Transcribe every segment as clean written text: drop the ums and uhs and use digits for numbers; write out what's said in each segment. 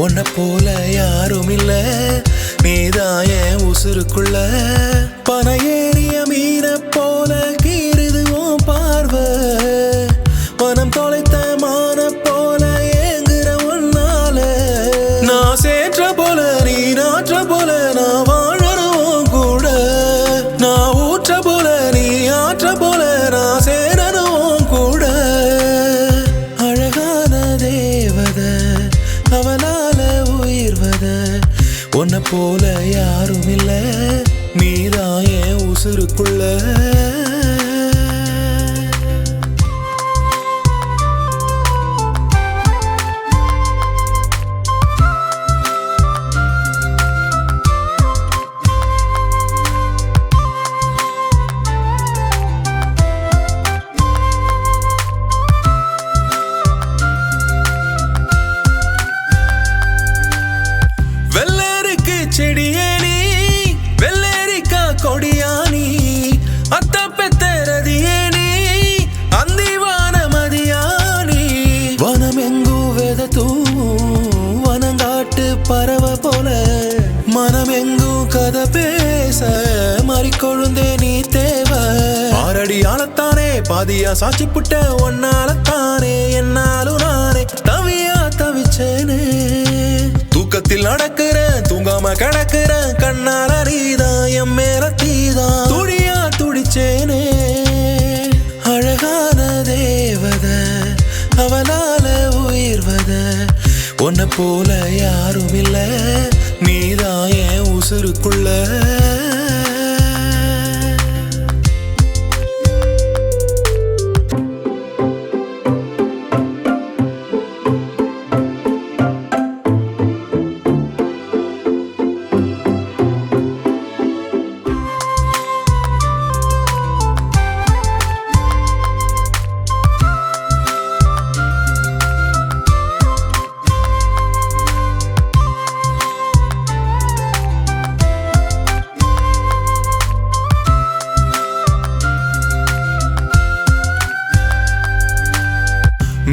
உன்னை போல யாரும் இல்ல, நீதான் என் உசுருக்குள்ள. பன ஏறிய மீன போல கீறுது உன் பார்வை, மனம் தொலைத்த மான போல ஏங்குற உன்னால. நான் சேற்ற போல நீ நாற்ற போல நான் வாழறவும் கூட, நான் ஊற்ற போல நீ ஆற்ற போல நான் சேரவும் கூட. அழகான தேவத அவளால உயிர்வத, உன்னை போல யாரும் இல்ல, நீதான் என் உசுருக்குள்ள. வெள்ளருக்கு செடியே நீ, வெள்ளரிக்கா கொடியா நீ, அத்த பெத்தரதியே நீ, அந்திவான மதியா நீ. வனம் எங்கு வெத தூவும் வனங்காட்டு பறவை போல, மனம் எங்கு கதை பேச மறிக்கொழுந்தே நீ தேவை. ஆரடி ஆளத்தானே பாதியா சாட்சி புட்ட ஒன்னாலத்தானே என்னாலும் நானே தவியா தவிச்சேனே. தூக்கத்தில் நடக்கிறேன் தூங்காம கிடக்கிறேன், கண்ணால நீதான் என் மேல தீதான் துடியா துடிச்சேனே. அழகான தேவத அவளால உயிர்வத, உன்னை போல யாரும் இல்ல, நீதான் என் உசுருக்குள்ள.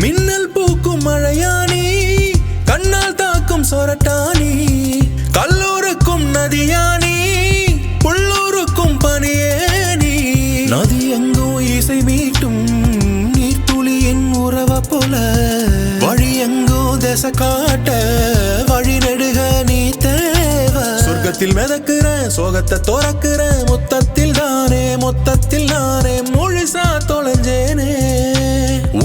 மின்னல் பூக்கும் மழையானி, கண்ணால் தாக்கும் சொரட்டானி, கல்லூருக்கும் நதியானி, புள்ளூருக்கும் பனியேனி. நதி எங்கும் இசை மீட்டும் நீர்த்துளியின் உறவ போல, வழி எங்கும் திசை காட்ட வழி நெடுக நீ தேவை. சொர்க்கத்தில் மிதக்கிறேன் சோகத்தை தோறக்கிறேன், மொத்தத்தில் நானே முழுசா தொலைஞ்சேனே.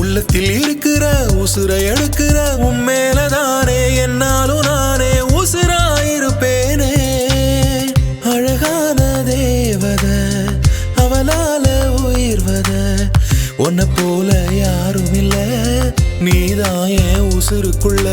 உள்ளத்தில் இருக்கிற உசுரை எடுக்கிற உண்மையிலதானே என்னாலும் நானே உசுராயிருப்பேனே. அழகான தேவத அவளால உயிர்வத, உன்னை போல யாரும் இல்ல, நீதான் என் உசுருக்குள்ள.